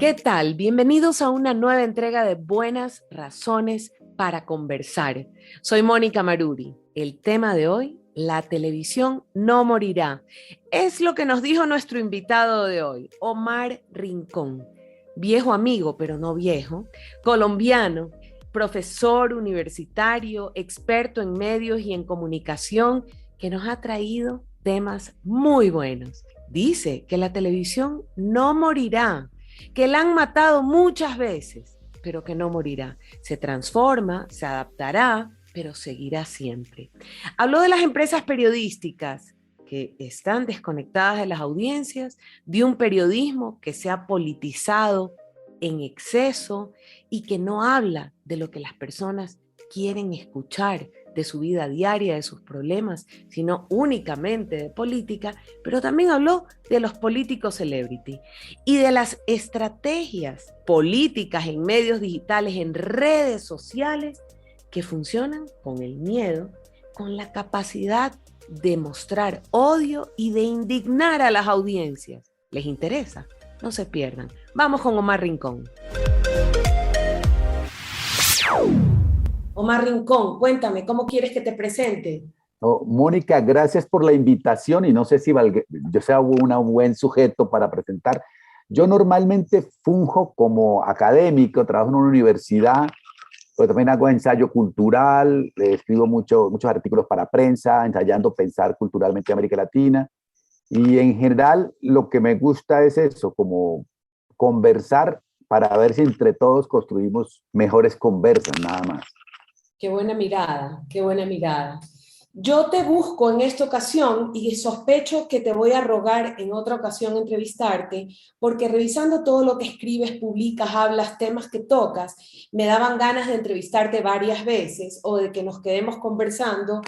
¿Qué tal? Bienvenidos a una nueva entrega de Buenas Razones para Conversar. Soy Mónica Maruri. El tema de hoy, la televisión no morirá. Es lo que nos dijo nuestro invitado de hoy, Omar Rincón. Viejo amigo, pero no viejo, colombiano, profesor universitario, experto en medios y en comunicación, que nos ha traído temas muy buenos. Dice que la televisión no morirá, que la han matado muchas veces, pero que no morirá. Se transforma, se adaptará, pero seguirá siempre. Habló de las empresas periodísticas que están desconectadas de las audiencias, de un periodismo que se ha politizado en exceso y que no habla de lo que las personas quieren escuchar, de su vida diaria, de sus problemas, sino únicamente de política, pero también habló de los políticos celebrity y de las estrategias políticas en medios digitales, en redes sociales, que funcionan con el miedo, con la capacidad de mostrar odio y de indignar a las audiencias. ¿Les interesa? No se pierdan. Vamos con Omar Rincón. Omar Rincón, cuéntame, ¿cómo quieres que te presente? No, Mónica, gracias por la invitación y no sé si yo sea un buen sujeto para presentar. Yo normalmente funjo como académico, trabajo en una universidad, pero también hago ensayo cultural, escribo muchos artículos para prensa, ensayando pensar culturalmente América Latina. Y en general lo que me gusta es eso, como conversar para ver si entre todos construimos mejores conversas, nada más. Qué buena mirada, qué buena mirada. Yo te busco en esta ocasión y sospecho que te voy a rogar en otra ocasión entrevistarte, porque revisando todo lo que escribes, publicas, hablas, temas que tocas, me daban ganas de entrevistarte varias veces o de que nos quedemos conversando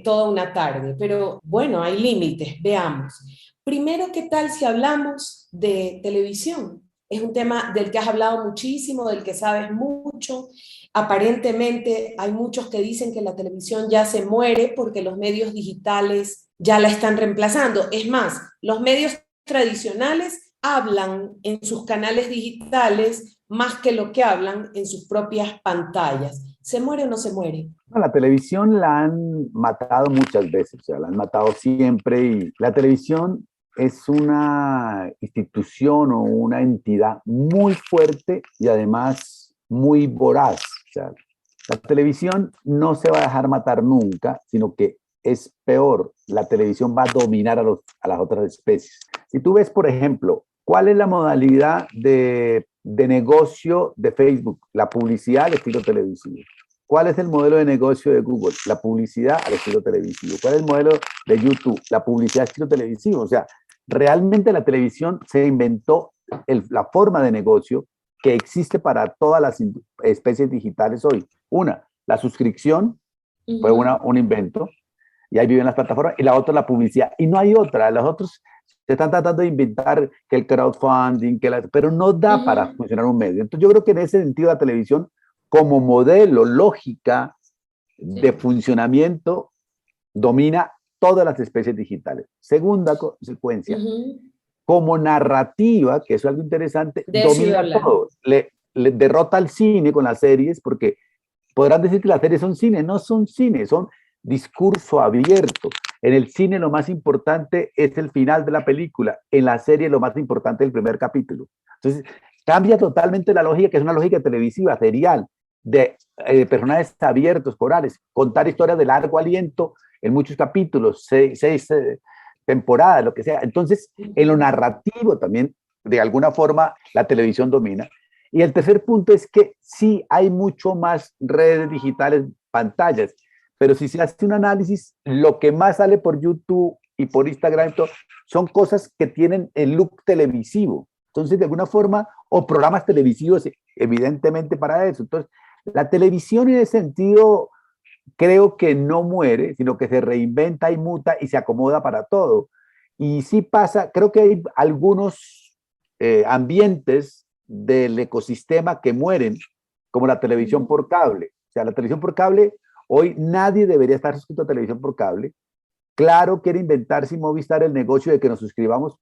toda una tarde. Pero bueno, hay límites, veamos. Primero, ¿qué tal si hablamos de televisión? Es un tema del que has hablado muchísimo, del que sabes mucho. Aparentemente hay muchos que dicen que la televisión ya se muere porque los medios digitales ya la están reemplazando. Es más, los medios tradicionales hablan en sus canales digitales más que lo que hablan en sus propias pantallas. ¿Se muere o no se muere? No, la televisión la han matado muchas veces, o sea, la han matado siempre y la televisión es una institución o una entidad muy fuerte y además muy voraz. O sea, la televisión no se va a dejar matar nunca, sino que es peor, la televisión va a dominar a las otras especies. Si tú ves, por ejemplo, ¿cuál es la modalidad de negocio de Facebook? La publicidad al estilo televisivo. ¿Cuál es el modelo de negocio de Google? La publicidad al estilo televisivo. ¿Cuál es el modelo de YouTube? La publicidad al estilo televisivo. O sea, realmente la televisión se inventó la forma de negocio que existe para todas las especies digitales hoy. Una, la suscripción fue un invento y ahí viven las plataformas, y la otra la publicidad. Y no hay otra. Los otros se están tratando de inventar que el crowdfunding, pero no da para funcionar un medio. Entonces yo creo que en ese sentido la televisión como modelo, lógica de funcionamiento, domina todas las especies digitales. Segunda consecuencia, como narrativa, que es algo interesante, domina todo. Le derrota al cine con las series, porque podrán decir que las series son cine, no son cine, son discurso abierto. En el cine lo más importante es el final de la película, en la serie lo más importante es el primer capítulo. Entonces, cambia totalmente la lógica, que es una lógica televisiva, serial, de personajes abiertos, corales, contar historias de largo aliento en muchos capítulos, seis temporadas, lo que sea. Entonces, en lo narrativo también, de alguna forma, la televisión domina. Y el tercer punto es que sí hay mucho más redes digitales, pantallas, pero si se hace un análisis, lo que más sale por YouTube y por Instagram son cosas que tienen el look televisivo. Entonces, de alguna forma, o programas televisivos, evidentemente para eso. Entonces, la televisión en ese sentido creo que no muere, sino que se reinventa y muta y se acomoda para todo. Y sí pasa, creo que hay algunos ambientes del ecosistema que mueren, como la televisión por cable. O sea, la televisión por cable, hoy nadie debería estar suscrito a televisión por cable. Claro, quiere inventarse Movistar el negocio de que nos suscribamos,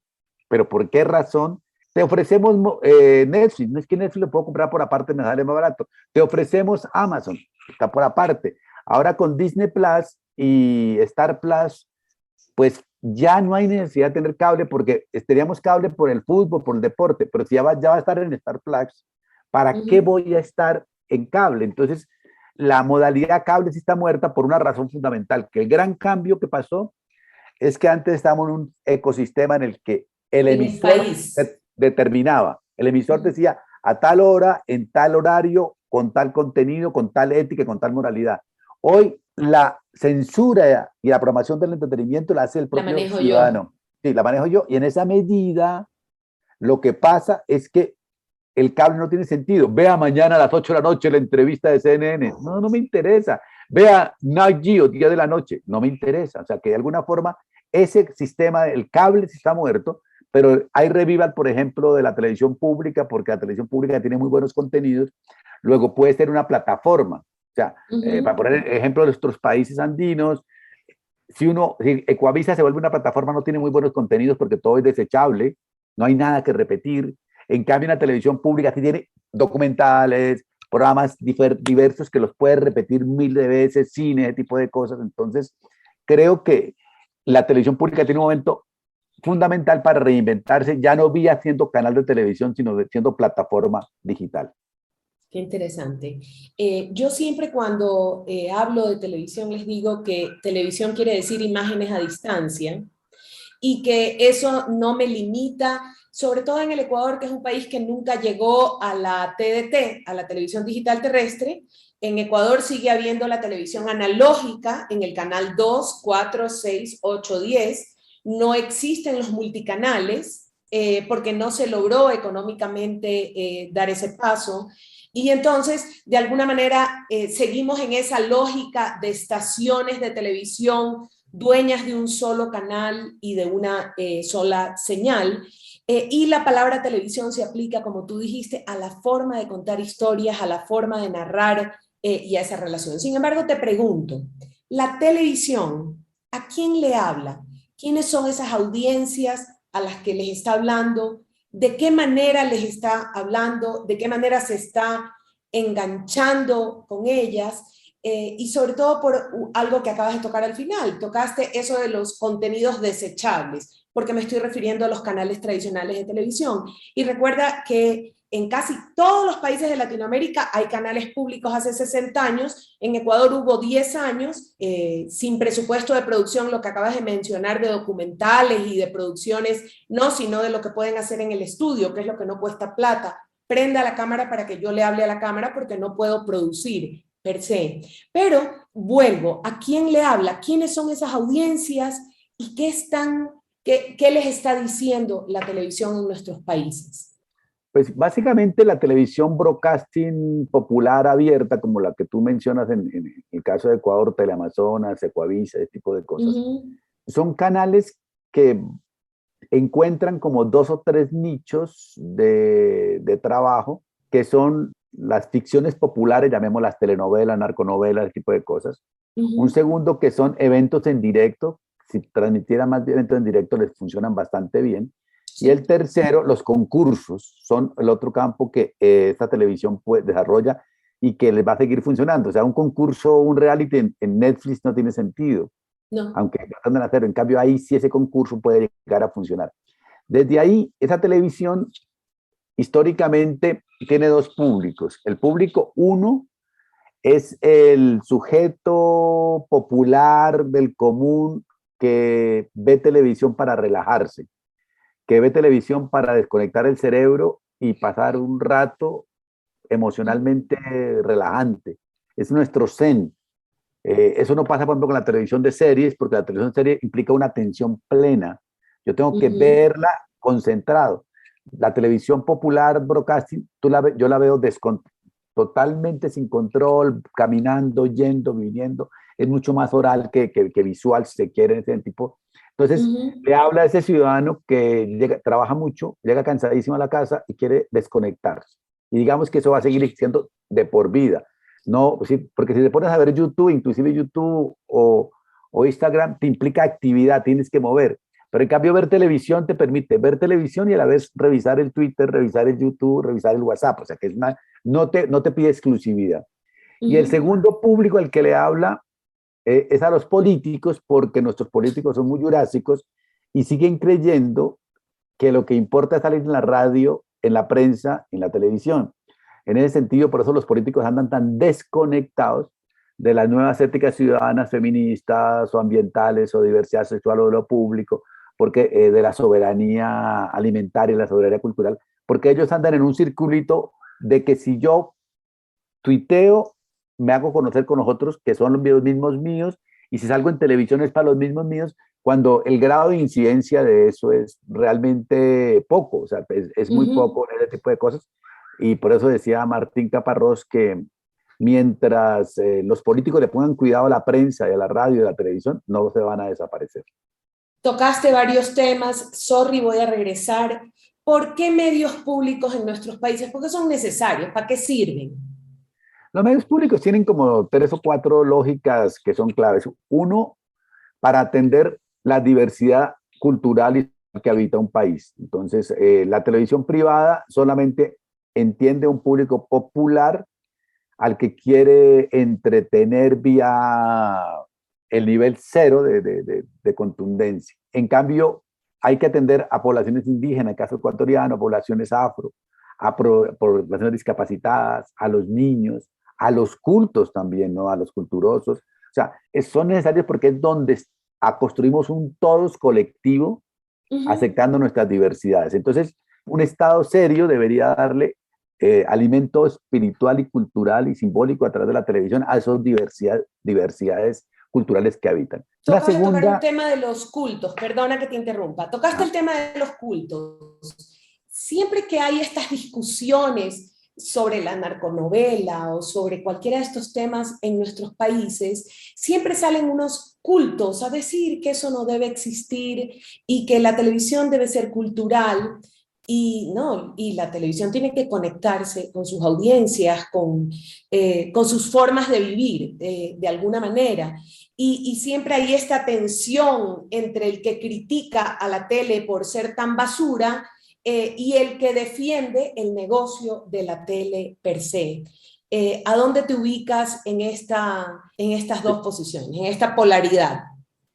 pero ¿por qué razón? te ofrecemos Netflix, no es que Netflix lo puedo comprar por aparte, me sale más barato. Te ofrecemos Amazon, está por aparte. Ahora con Disney Plus y Star Plus, pues ya no hay necesidad de tener cable porque teníamos cable por el fútbol, por el deporte, pero si ya va a estar en Star Plus, ¿para qué voy a estar en cable? Entonces, la modalidad cable sí está muerta por una razón fundamental, que el gran cambio que pasó es que antes estábamos en un ecosistema en el que el En el emisor país. determinaba, el emisor decía a tal hora, en tal horario, con tal contenido, con tal ética, con tal moralidad. Hoy la censura y la programación del entretenimiento la hace el La propio manejo yo. ciudadano. Sí, la manejo yo y en esa medida lo que pasa es que el cable no tiene sentido. Vea mañana a las 8 de la noche la entrevista de CNN. No, no me interesa. Vea Nat Geo, día de la noche. No me interesa. O sea, que de alguna forma ese sistema, el cable sí está muerto, pero hay revival, por ejemplo, de la televisión pública, porque la televisión pública tiene muy buenos contenidos. Luego puede ser una plataforma. O sea, para poner ejemplo de nuestros países andinos, si Ecuavisa se vuelve una plataforma, no tiene muy buenos contenidos porque todo es desechable, no hay nada que repetir. En cambio, en la televisión pública sí tiene documentales, programas diversos que los puede repetir mil de veces, cine, ese tipo de cosas. Entonces, creo que la televisión pública tiene un momento fundamental para reinventarse, ya no vía siendo canal de televisión, sino siendo plataforma digital. Qué interesante. Yo siempre cuando hablo de televisión les digo que televisión quiere decir imágenes a distancia y que eso no me limita, sobre todo en el Ecuador, que es un país que nunca llegó a la TDT, a la televisión digital terrestre. En Ecuador sigue habiendo la televisión analógica en el canal 2, 4, 6, 8, 10. No existen los multicanales porque no se logró económicamente dar ese paso. Y entonces, de alguna manera, seguimos en esa lógica de estaciones de televisión dueñas de un solo canal y de una sola señal. Y la palabra televisión se aplica, como tú dijiste, a la forma de contar historias, a la forma de narrar y a esa relación. Sin embargo, te pregunto, la televisión, ¿a quién le habla? ¿Quiénes son esas audiencias a las que les está hablando? ¿De qué manera les está hablando? ¿De qué manera se está enganchando con ellas? Y sobre todo por algo que acabas de tocar al final, tocaste eso de los contenidos desechables, porque me estoy refiriendo a los canales tradicionales de televisión. Y recuerda que en casi todos los países de Latinoamérica hay canales públicos hace 60 años, en Ecuador hubo 10 años, sin presupuesto de producción, lo que acabas de mencionar de documentales y de producciones, no, sino de lo que pueden hacer en el estudio, que es lo que no cuesta plata. Prenda la cámara para que yo le hable a la cámara porque no puedo producir per se. Pero vuelvo, ¿a quién le habla? ¿Quiénes son esas audiencias? ¿Y qué les está diciendo la televisión en nuestros países? Pues básicamente la televisión broadcasting popular abierta, como la que tú mencionas en el caso de Ecuador, Teleamazonas, Ecuavisa, ese tipo de cosas, son canales que encuentran como dos o tres nichos de trabajo, que son las ficciones populares, llamémoslas telenovelas, narconovelas, ese tipo de cosas. Un segundo que son eventos en directo, si transmitieran más eventos en directo les funcionan bastante bien. Y el tercero, los concursos, son el otro campo que esta televisión desarrolla y que les va a seguir funcionando. O sea, un concurso, un reality en Netflix no tiene sentido, No. aunque tratan de hacerlo. En cambio, ahí sí ese concurso puede llegar a funcionar. Desde ahí, esa televisión históricamente tiene dos públicos. El público uno es el sujeto popular del común que ve televisión para relajarse, que ve televisión para desconectar el cerebro y pasar un rato emocionalmente relajante. Es nuestro zen. Eso no pasa, por ejemplo, con la televisión de series, porque la televisión de series implica una atención plena. Yo tengo que verla concentrado. La televisión popular, broadcasting, yo la veo totalmente sin control, caminando, yendo, viniendo. Es mucho más oral que visual, si se quiere, en ese tipo. Entonces, le habla a ese ciudadano que trabaja mucho, llega cansadísimo a la casa y quiere desconectarse. Y digamos que eso va a seguir existiendo de por vida. No, sí, porque si te pones a ver YouTube, inclusive YouTube o Instagram, te implica actividad, tienes que mover. Pero en cambio ver televisión te permite ver televisión y a la vez revisar el Twitter, revisar el YouTube, revisar el WhatsApp, o sea que no te pide exclusividad. Y el segundo público al que le habla es a los políticos, porque nuestros políticos son muy jurásicos y siguen creyendo que lo que importa es salir en la radio, en la prensa, en la televisión. En ese sentido, por eso los políticos andan tan desconectados de las nuevas éticas ciudadanas feministas o ambientales o diversidad sexual o de lo público, porque de la soberanía alimentaria y la soberanía cultural, porque ellos andan en un circulito de que si yo tuiteo, me hago conocer con los otros que son los mismos míos, y si salgo en televisión es para los mismos míos, cuando el grado de incidencia de eso es realmente poco, o sea, es muy poco en ese tipo de cosas. Y por eso decía Martín Caparrós que mientras los políticos le pongan cuidado a la prensa y a la radio y a la televisión, no se van a desaparecer. Tocaste varios temas, sorry, voy a regresar. ¿Por qué medios públicos en nuestros países? ¿Por qué son necesarios? ¿Para qué sirven? Los medios públicos tienen como 3 o 4 lógicas que son claves. Uno, para atender la diversidad cultural que habita un país. Entonces, la televisión privada solamente entiende un público popular al que quiere entretener vía el nivel cero de contundencia. En cambio, hay que atender a poblaciones indígenas, en el caso ecuatoriano, a poblaciones afro, a poblaciones discapacitadas, a los niños, a los cultos también, ¿no? A los culturosos. O sea, son necesarios porque es donde construimos un todos colectivo aceptando nuestras diversidades. Entonces, un Estado serio debería darle alimento espiritual y cultural y simbólico a través de la televisión a esas diversidades culturales que habitan. Tú acabas de tocar un tema de los cultos, perdona que te interrumpa. Tocaste el tema de los cultos. Siempre que hay estas discusiones sobre la narconovela o sobre cualquiera de estos temas en nuestros países, siempre salen unos cultos a decir que eso no debe existir y que la televisión debe ser cultural. Y no, y la televisión tiene que conectarse con sus audiencias, con sus formas de vivir, de alguna manera. Y siempre hay esta tensión entre el que critica a la tele por ser tan basura y el que defiende el negocio de la tele per se. ¿A dónde te ubicas en estas dos posiciones, en esta polaridad?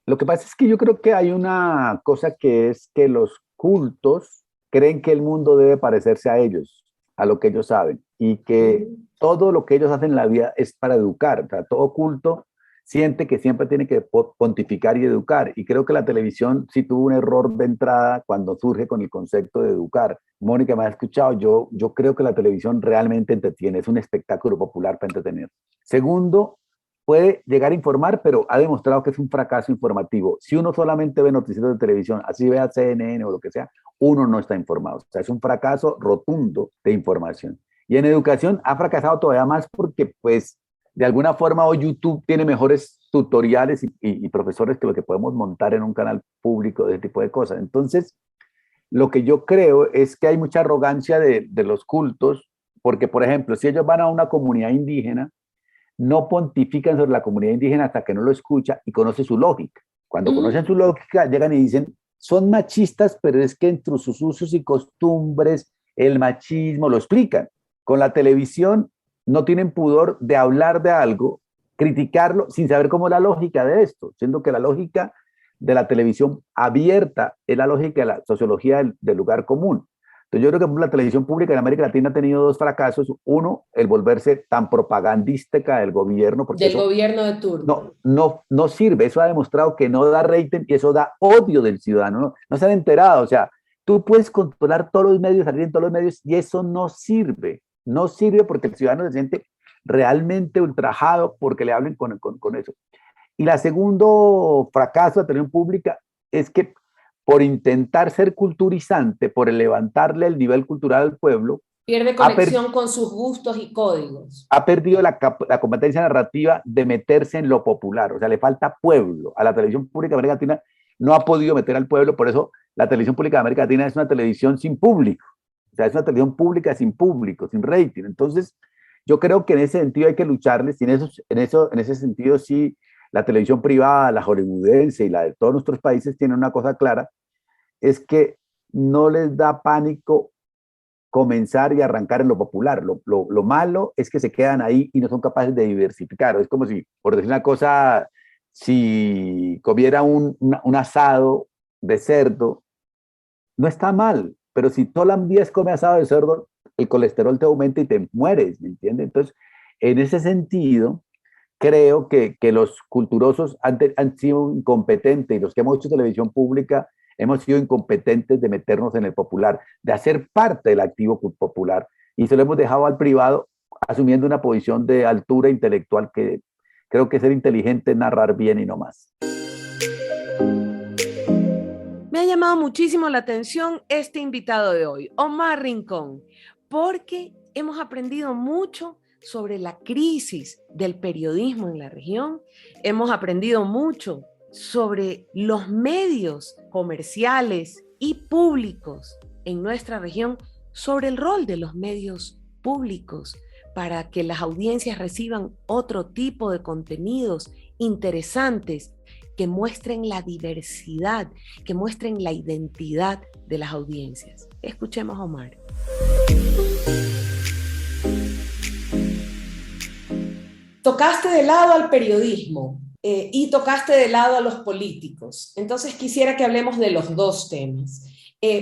Lo que pasa es que yo creo que hay una cosa que es que los cultos creen que el mundo debe parecerse a ellos, a lo que ellos saben, y que todo lo que ellos hacen en la vida es para educar. O sea, todo culto siente que siempre tiene que pontificar y educar. Y creo que la televisión sí tuvo un error de entrada cuando surge con el concepto de educar. Mónica me ha escuchado, yo creo que la televisión realmente entretiene, es un espectáculo popular para entretener. Segundo, puede llegar a informar, pero ha demostrado que es un fracaso informativo. Si uno solamente ve noticias de televisión, así vea CNN o lo que sea, uno no está informado. O sea, es un fracaso rotundo de información. Y en educación ha fracasado todavía más porque, pues, de alguna forma hoy YouTube tiene mejores tutoriales y profesores que lo que podemos montar en un canal público de ese tipo de cosas. Entonces, lo que yo creo es que hay mucha arrogancia de los cultos, porque, por ejemplo, si ellos van a una comunidad indígena, no pontifican sobre la comunidad indígena hasta que no lo escucha y conoce su lógica. Cuando conocen su lógica, llegan y dicen, son machistas, pero es que entre sus usos y costumbres, el machismo lo explican. Con la televisión no tienen pudor de hablar de algo, criticarlo, sin saber cómo es la lógica de esto, siendo que la lógica de la televisión abierta es la lógica de la sociología del lugar común. Entonces yo creo que la televisión pública en América Latina ha tenido 2 fracasos. Uno, el volverse tan propagandística del gobierno. Porque del gobierno de turno. No sirve. Eso ha demostrado que no da rating y eso da odio del ciudadano. No se han enterado. O sea, tú puedes controlar todos los medios, salir en todos los medios y eso no sirve. No sirve porque el ciudadano se siente realmente ultrajado porque le hablen con eso. Y la segundo fracaso de la televisión pública es que por intentar ser culturizante, por levantarle el nivel cultural al pueblo, pierde conexión con sus gustos y códigos. Ha perdido la competencia narrativa de meterse en lo popular. O sea, le falta pueblo. A la televisión pública de América Latina no ha podido meter al pueblo, por eso la televisión pública de América Latina es una televisión sin público. O sea, es una televisión pública sin público, sin rating. Entonces, yo creo que en ese sentido hay que lucharles, y en ese sentido sí, la televisión privada, la hollywoodense y la de todos nuestros países tienen una cosa clara, es que no les da pánico comenzar y arrancar en lo popular. Lo malo es que se quedan ahí y no son capaces de diversificar. Es como si, por decir una cosa, si comiera un asado de cerdo, no está mal, pero si todos los días comes asado de cerdo, el colesterol te aumenta y te mueres, ¿me entiendes? Entonces, en ese sentido, creo que los culturosos han sido incompetentes y los que hemos hecho televisión pública hemos sido incompetentes de meternos en el popular, de hacer parte del activo popular y se lo hemos dejado al privado asumiendo una posición de altura intelectual que creo que ser inteligente es narrar bien y no más. Me ha llamado muchísimo la atención este invitado de hoy, Omar Rincón, porque hemos aprendido mucho sobre la crisis del periodismo en la región, hemos aprendido mucho sobre los medios comerciales y públicos en nuestra región, sobre el rol de los medios públicos para que las audiencias reciban otro tipo de contenidos interesantes que muestren la diversidad, que muestren la identidad de las audiencias. Escuchemos a Omar. Tocaste de lado al periodismo y tocaste de lado a los políticos. Entonces quisiera que hablemos de los dos temas.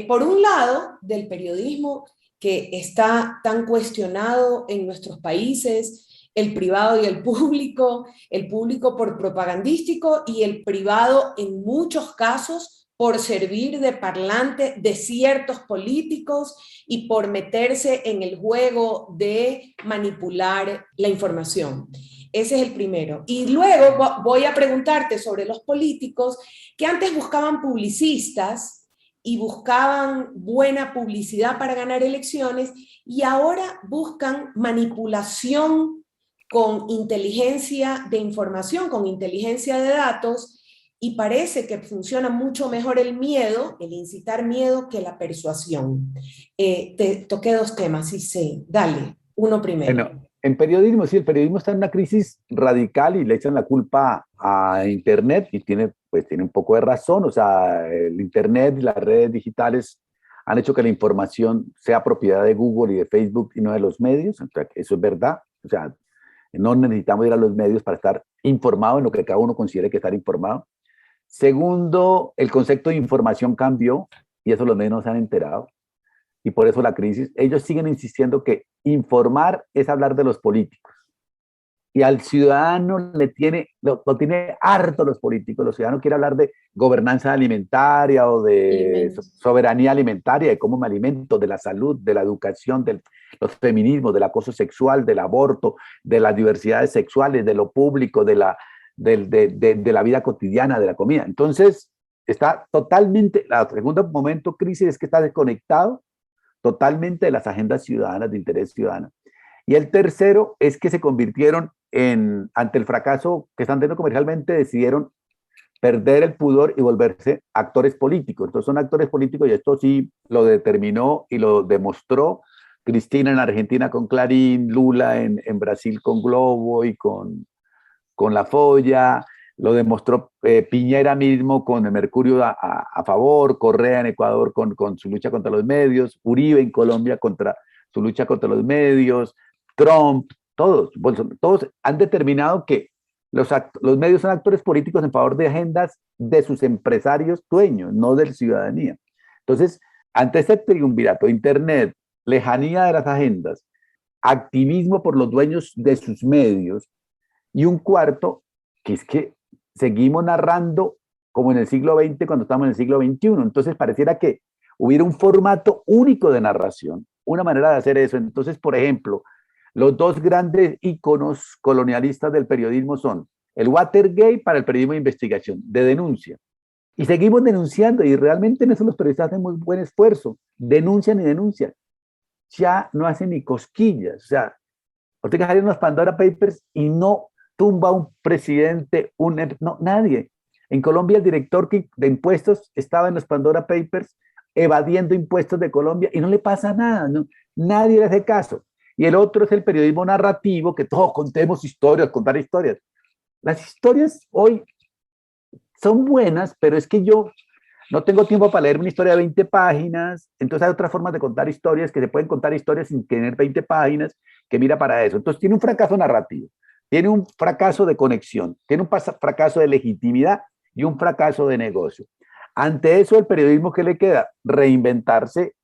Por un lado, del periodismo que está tan cuestionado en nuestros países, el privado y el público por propagandístico y el privado en muchos casos por servir de parlante de ciertos políticos y por meterse en el juego de manipular la información. Ese es el primero. Y luego voy a preguntarte sobre los políticos que antes buscaban publicistas y buscaban buena publicidad para ganar elecciones y ahora buscan manipulación con inteligencia de información, con inteligencia de datos, y parece que funciona mucho mejor el miedo, el incitar miedo, que la persuasión. Te toqué dos temas, sí sé. Dale, uno primero. Bueno, en periodismo, sí, el periodismo está en una crisis radical y le echan la culpa a Internet y tiene un poco de razón. O sea, el Internet y las redes digitales han hecho que la información sea propiedad de Google y de Facebook y no de los medios. O sea, eso es verdad. O sea, no necesitamos ir a los medios para estar informado en lo que cada uno considere que estar informado. Segundo, el concepto de información cambió y eso los medios no se han enterado. Y por eso la crisis. Ellos siguen insistiendo que informar es hablar de los políticos. Y al ciudadano lo tiene harto los políticos. Los ciudadanos quieren hablar de gobernanza alimentaria o de soberanía alimentaria, de cómo me alimento, de la salud, de la educación, de los feminismos, del acoso sexual, del aborto, de las diversidades sexuales, de lo público, de la vida cotidiana, de la comida. Entonces, está totalmente, el segundo momento crisis es que está desconectado totalmente de las agendas ciudadanas, de interés ciudadano. Y el tercero es que se convirtieron ante el fracaso que están teniendo comercialmente, decidieron perder el pudor y volverse actores políticos. Entonces son actores políticos y esto sí lo determinó y lo demostró Cristina en Argentina con Clarín, Lula en Brasil con Globo y con La Folla, lo demostró Piñera mismo con el Mercurio a favor, Correa en Ecuador con su lucha contra los medios, Uribe en Colombia contra su lucha contra los medios, Trump, todos han determinado que los medios son actores políticos en favor de agendas de sus empresarios dueños, no de la ciudadanía. Entonces, ante este triunvirato, Internet, lejanía de las agendas, activismo por los dueños de sus medios, y un cuarto, que es que seguimos narrando como en el siglo XX cuando estamos en el siglo XXI. Entonces pareciera que hubiera un formato único de narración, una manera de hacer eso. Entonces, por ejemplo, los dos grandes íconos colonialistas del periodismo son el Watergate para el periodismo de investigación, de denuncia. Y seguimos denunciando y realmente en eso los periodistas hacen muy buen esfuerzo. Denuncian y denuncian. Ya no hacen ni cosquillas. O sea, Ortega salió en los Pandora Papers y no tumba un presidente, no, nadie. En Colombia el director de impuestos estaba en los Pandora Papers evadiendo impuestos de Colombia y no le pasa nada, ¿no? Nadie le hace caso. Y el otro es el periodismo narrativo, que todos contemos historias, contar historias. Las historias hoy son buenas, pero es que yo no tengo tiempo para leer una historia de 20 páginas, entonces hay otras formas de contar historias que se pueden contar historias sin tener 20 páginas, que mira para eso. Entonces tiene un fracaso narrativo, tiene un fracaso de conexión, tiene un fracaso de legitimidad y un fracaso de negocio. Ante eso, el periodismo, ¿qué le queda? Reinventarse,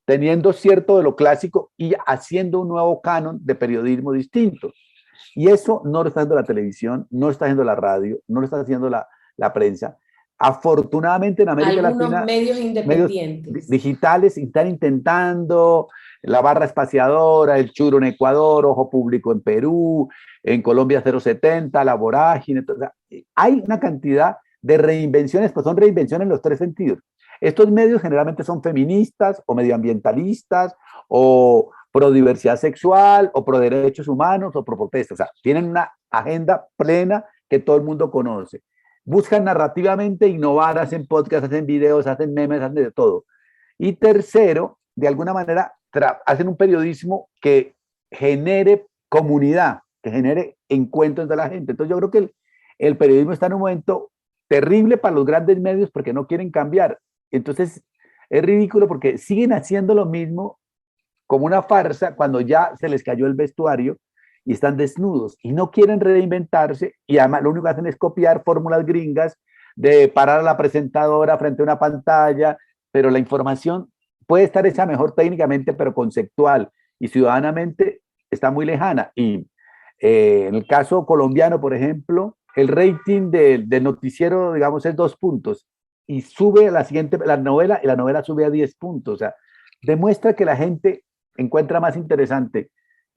teniendo cierto de lo clásico y haciendo un nuevo canon de periodismo distinto. Y eso no lo está haciendo la televisión, no lo está haciendo la radio, no lo está haciendo la prensa. Afortunadamente en América Algunos Latina, medios medios independientes. digitales están intentando, la barra espaciadora, el churo en Ecuador, Ojo Público en Perú, en Colombia 070, la vorágine. Entonces, hay una cantidad de reinvenciones, pues son reinvenciones en los tres sentidos. Estos medios generalmente son feministas o medioambientalistas o pro diversidad sexual o pro derechos humanos o pro protesta. O sea, tienen una agenda plena que todo el mundo conoce. Buscan narrativamente innovar, hacen podcasts, hacen videos, hacen memes, hacen de todo. Y tercero, de alguna manera, hacen un periodismo que genere comunidad, que genere encuentros de la gente. Entonces yo creo que el periodismo está en un momento terrible para los grandes medios porque no quieren cambiar. Entonces es ridículo porque siguen haciendo lo mismo como una farsa cuando ya se les cayó el vestuario y están desnudos y no quieren reinventarse y además lo único que hacen es copiar fórmulas gringas de parar a la presentadora frente a una pantalla, pero la información puede estar hecha mejor técnicamente, pero conceptual y ciudadanamente está muy lejana. Y en el caso colombiano, por ejemplo, el rating del noticiero, digamos, es 2 puntos y sube a la siguiente, la novela, y la novela sube a 10 puntos. O sea, demuestra que la gente encuentra más interesante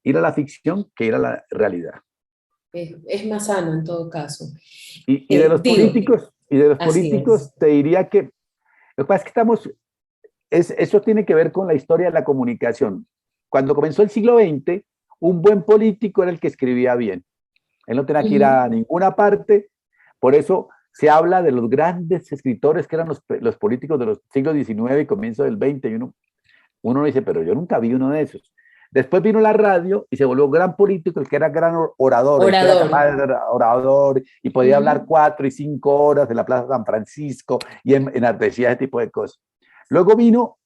ir a la ficción que ir a la realidad. Es más sano en todo caso. Y de los Digo, políticos, así es. te diría que lo que pasa es que eso tiene que ver con la historia de la comunicación. Cuando comenzó el siglo XX, un buen político era el que escribía bien. Él no tenía que ir a ninguna parte, por eso se habla de los grandes escritores que eran los políticos de los siglos XIX y comienzo del XX, y uno dice, pero yo nunca vi uno de esos. Después vino la radio y se volvió gran político, el que era gran orador, el que era Orador. capaz de ser orador y podía hablar 4 y 5 horas en la Plaza San Francisco y enartecía ese tipo de cosas. Luego vino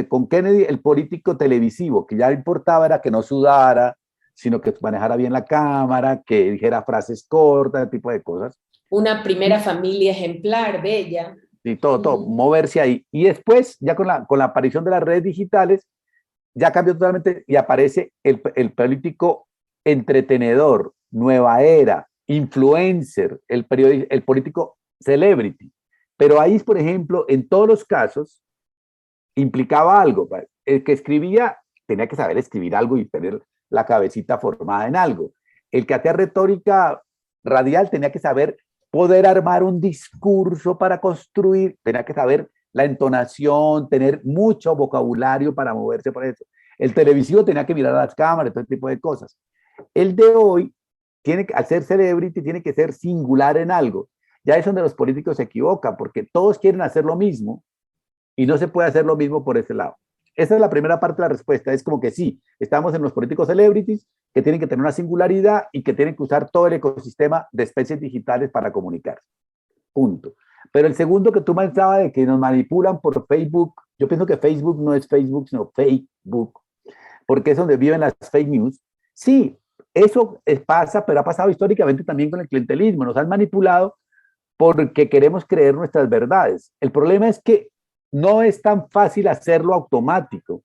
con Kennedy el político televisivo, que ya importaba era que no sudara, sino que manejara bien la cámara, que dijera frases cortas, ese tipo de cosas. Una primera familia ejemplar, bella. Y todo, moverse ahí. Y después, ya con la aparición de las redes digitales, ya cambió totalmente y aparece el político entretenedor, nueva era, influencer, el político celebrity. Pero ahí, por ejemplo, en todos los casos, implicaba algo. El que escribía tenía que saber escribir algo y tener la cabecita formada en algo. El que hacía retórica radial tenía que saber poder armar un discurso para construir, tenía que saber la entonación, tener mucho vocabulario para moverse por eso. El televisivo tenía que mirar a las cámaras, todo tipo de cosas. El de hoy, al ser celebrity, tiene que ser singular en algo. Ya es donde los políticos se equivocan, porque todos quieren hacer lo mismo y no se puede hacer lo mismo por ese lado. Esa es la primera parte de la respuesta. Es como que sí, estamos en los políticos celebrities que tienen que tener una singularidad y que tienen que usar todo el ecosistema de especies digitales para comunicarse. Punto. Pero el segundo que tú mencionabas de que nos manipulan por Facebook, yo pienso que Facebook no es Facebook, sino Facebook, porque es donde viven las fake news. Sí, eso pasa, pero ha pasado históricamente también con el clientelismo. Nos han manipulado porque queremos creer nuestras verdades. El problema es que no es tan fácil hacerlo automático.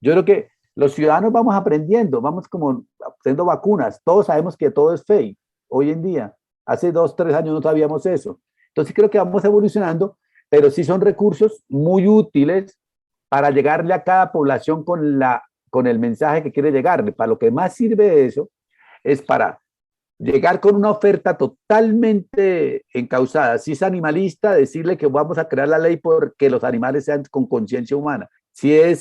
Yo creo que los ciudadanos vamos aprendiendo, vamos como haciendo vacunas. Todos sabemos que todo es fake hoy en día. Hace 2, 3 años no sabíamos eso. Entonces creo que vamos evolucionando, pero sí son recursos muy útiles para llegarle a cada población con el mensaje que quiere llegarle. Para lo que más sirve eso es para llegar con una oferta totalmente encausada. Si es animalista, decirle que vamos a crear la ley porque los animales sean con conciencia humana. Si es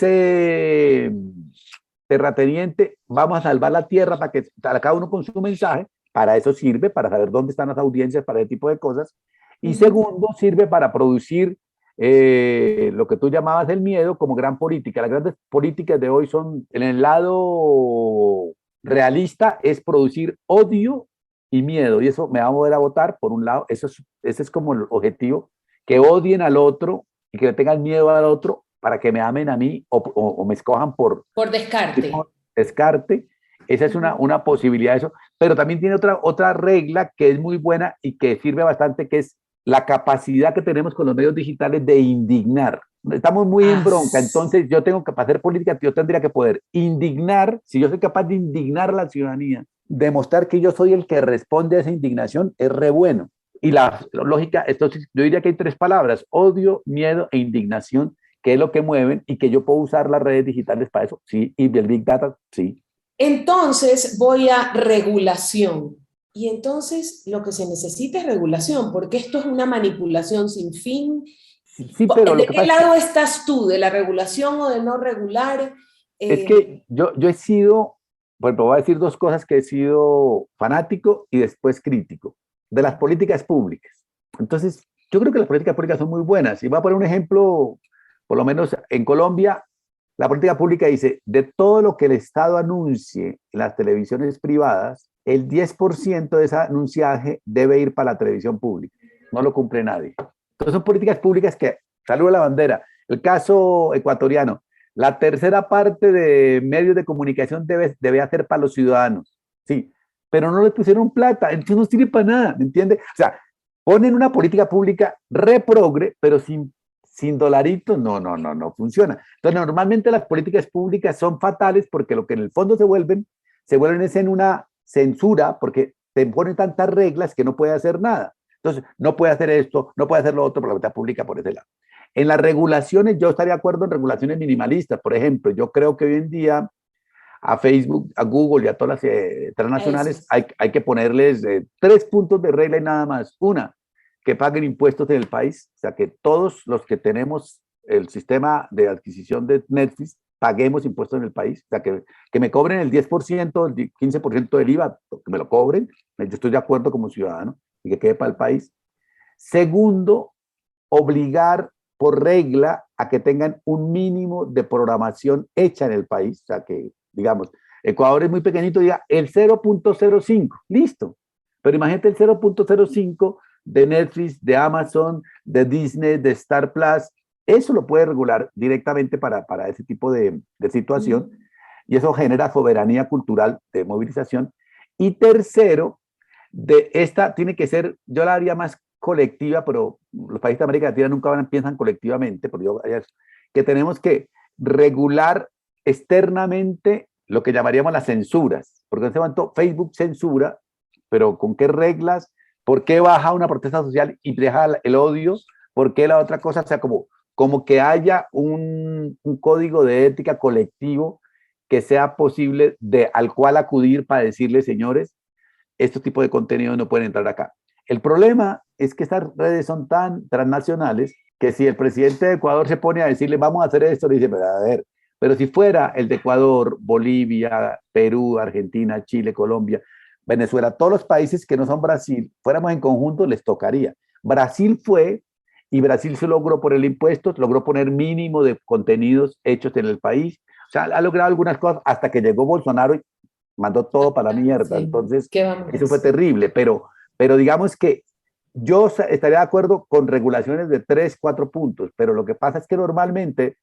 terrateniente, vamos a salvar la tierra para cada uno con su mensaje. Para eso sirve, para saber dónde están las audiencias, para ese tipo de cosas. Y segundo, sirve para producir lo que tú llamabas el miedo como gran política. Las grandes políticas de hoy son, en el lado realista, es producir odio y miedo. Y eso me va a mover a votar, por un lado, ese es como el objetivo, que odien al otro y que le tengan miedo al otro para que me amen a mí o me escojan Por descarte. descarte. Esa es una posibilidad de eso. Pero también tiene otra regla que es muy buena y que sirve bastante, que es la capacidad que tenemos con los medios digitales de indignar. Estamos muy en bronca, entonces yo tengo que, para hacer política, yo tendría que poder indignar, si yo soy capaz de indignar a la ciudadanía, demostrar que yo soy el que responde a esa indignación, es re bueno. Y la lógica, entonces yo diría que hay tres palabras: odio, miedo e indignación, que es lo que mueven y que yo puedo usar las redes digitales para eso, sí, y el Big Data, sí. Entonces voy a regulación. Y entonces lo que se necesita es regulación, porque esto es una manipulación sin fin. Sí, sí, pero lo ¿De que qué pasa lado estás tú? ¿De la regulación o de no regular? es que yo he sido, bueno, voy a decir dos cosas: que he sido fanático y después crítico de las políticas públicas. Entonces, yo creo que las políticas públicas son muy buenas. Y voy a poner un ejemplo, por lo menos en Colombia, la política pública dice: de todo lo que el Estado anuncie en las televisiones privadas, el 10% de ese anunciaje debe ir para la televisión pública. No lo cumple nadie. Entonces, son políticas públicas que saludan la bandera. El caso ecuatoriano: la tercera parte de medios de comunicación debe hacer para los ciudadanos. Sí, pero no le pusieron plata, entonces no sirve para nada, ¿me entiende? O sea, ponen una política pública reprogre, pero sin dolaritos, no funciona. Entonces, normalmente las políticas públicas son fatales porque lo que en el fondo se vuelven es en una censura, porque te ponen tantas reglas que no puede hacer nada. Entonces, no puede hacer esto, no puede hacer lo otro por la política pública por ese lado. En las regulaciones, yo estaría de acuerdo en regulaciones minimalistas. Por ejemplo, yo creo que hoy en día a Facebook, a Google y a todas las transnacionales hay que ponerles 3 puntos de regla y nada más. Una, que paguen impuestos en el país, o sea, que todos los que tenemos el sistema de adquisición de Netflix paguemos impuestos en el país, o sea, que me cobren el 10%, el 15% del IVA, que me lo cobren, yo estoy de acuerdo como ciudadano, y que quede para el país. Segundo, obligar por regla a que tengan un mínimo de programación hecha en el país, o sea, que, digamos, Ecuador es muy pequeñito, diga el 0.05, listo. Pero imagínate el 0.05 de Netflix, de Amazon, de Disney, de Star Plus. Eso lo puede regular directamente para ese tipo de situación, y eso genera soberanía cultural de movilización. Y tercero, de esta tiene que ser, yo la haría más colectiva, pero los países de América Latina nunca piensan colectivamente, porque que tenemos que regular externamente lo que llamaríamos las censuras, porque en este momento Facebook censura, pero ¿con qué reglas? ¿Por qué baja una protesta social y deja el odio? ¿Por qué la otra cosa? O sea, como que haya un código de ética colectivo que sea posible al cual acudir para decirle: señores, estos tipos de contenidos no pueden entrar acá. El problema es que estas redes son tan transnacionales que si el presidente de Ecuador se pone a decirle vamos a hacer esto, le dice: pero a ver, pero si fuera el de Ecuador, Bolivia, Perú, Argentina, Chile, Colombia, Venezuela, todos los países que no son Brasil, fuéramos en conjunto, les tocaría. Brasil fue, y Brasil se logró por el impuesto, logró poner mínimo de contenidos hechos en el país. O sea, ha logrado algunas cosas hasta que llegó Bolsonaro y mandó todo para la mierda. Sí. Entonces, eso fue terrible, pero digamos que yo estaría de acuerdo con regulaciones de 3, 4 puntos, pero lo que pasa es que normalmente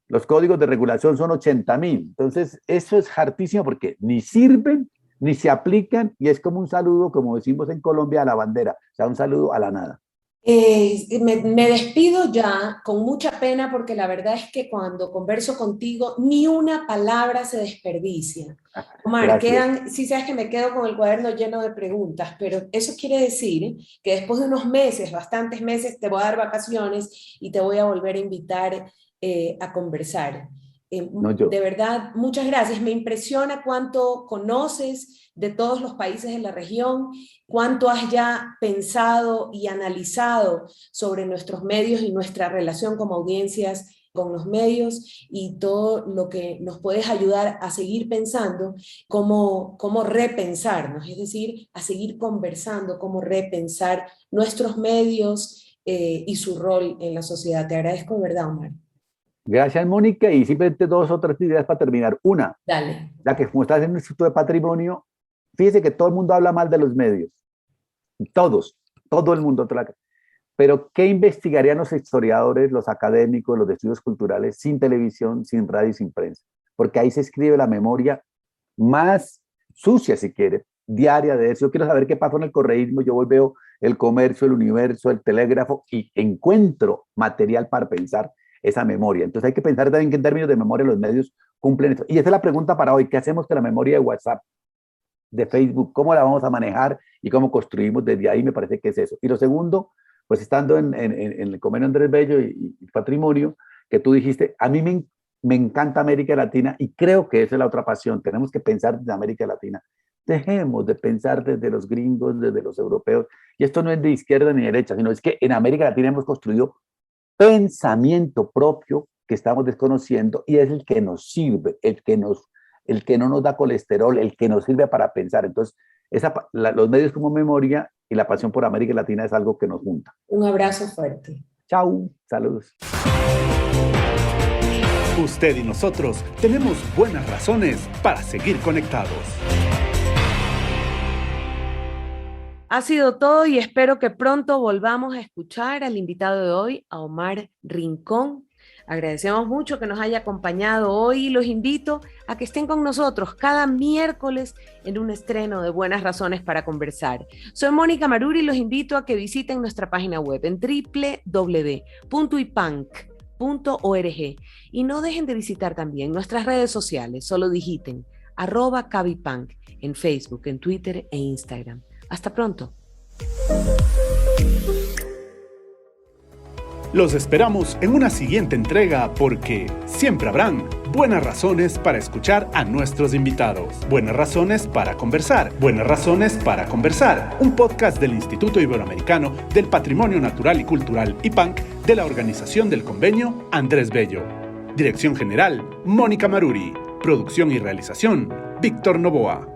los códigos de regulación son 80.000. Entonces, eso es hartísimo porque ni sirven, ni se aplican, y es como un saludo, como decimos en Colombia, a la bandera, o sea, un saludo a la nada. Me despido ya con mucha pena porque la verdad es que cuando converso contigo ni una palabra se desperdicia. Omar, sí sabes que me quedo con el cuaderno lleno de preguntas, pero eso quiere decir que después de unos meses, bastantes meses, te voy a dar vacaciones y te voy a volver a invitar a conversar. De verdad, muchas gracias. Me impresiona cuánto conoces de todos los países de la región, cuánto has ya pensado y analizado sobre nuestros medios y nuestra relación como audiencias con los medios, y todo lo que nos puedes ayudar a seguir pensando cómo repensarnos, es decir, a seguir conversando, cómo repensar nuestros medios y su rol en la sociedad. Te agradezco de verdad, Omar. Gracias, Mónica, y simplemente 2 o 3 ideas para terminar. Una, Dale. La que como estás en el Instituto de Patrimonio, fíjese que todo el mundo habla mal de los medios. Todos, todo el mundo. Pero ¿qué investigarían los historiadores, los académicos, los de estudios culturales sin televisión, sin radio y sin prensa? Porque ahí se escribe la memoria más sucia, si quiere, diaria de eso. Yo quiero saber qué pasó en el correísmo. Yo voy, veo el Comercio, el Universo, el Telégrafo y encuentro material para pensar esa memoria. Entonces hay que pensar también que en términos de memoria los medios cumplen esto. Y esa es la pregunta para hoy. ¿Qué hacemos con la memoria de WhatsApp, de Facebook? ¿Cómo la vamos a manejar y cómo construimos desde ahí? Me parece que es eso. Y lo segundo, pues estando en el Convenio Andrés Bello y Patrimonio, que tú dijiste, a mí me encanta América Latina y creo que esa es la otra pasión. Tenemos que pensar desde América Latina. Dejemos de pensar desde los gringos, desde los europeos. Y esto no es de izquierda ni derecha, sino es que en América Latina hemos construido pensamiento propio que estamos desconociendo y es el que nos sirve, el que no nos da colesterol, el que nos sirve para pensar. Entonces, los medios como memoria y la pasión por América Latina es algo que nos junta. Un abrazo fuerte. Chao, saludos. Usted y nosotros tenemos buenas razones para seguir conectados. Ha sido todo y espero que pronto volvamos a escuchar al invitado de hoy, a Omar Rincón. Agradecemos mucho que nos haya acompañado hoy y los invito a que estén con nosotros cada miércoles en un estreno de Buenas Razones para Conversar. Soy Mónica Maruri y los invito a que visiten nuestra página web en www.ipanc.org y no dejen de visitar también nuestras redes sociales, solo digiten @cabipanc en Facebook, en Twitter e Instagram. Hasta pronto. Los esperamos en una siguiente entrega porque siempre habrán buenas razones para escuchar a nuestros invitados. Buenas razones para conversar. Buenas razones para conversar. Un podcast del Instituto Iberoamericano del Patrimonio Natural y Cultural IPANC de la Organización del Convenio Andrés Bello. Dirección General, Mónica Maruri. Producción y realización, Víctor Novoa.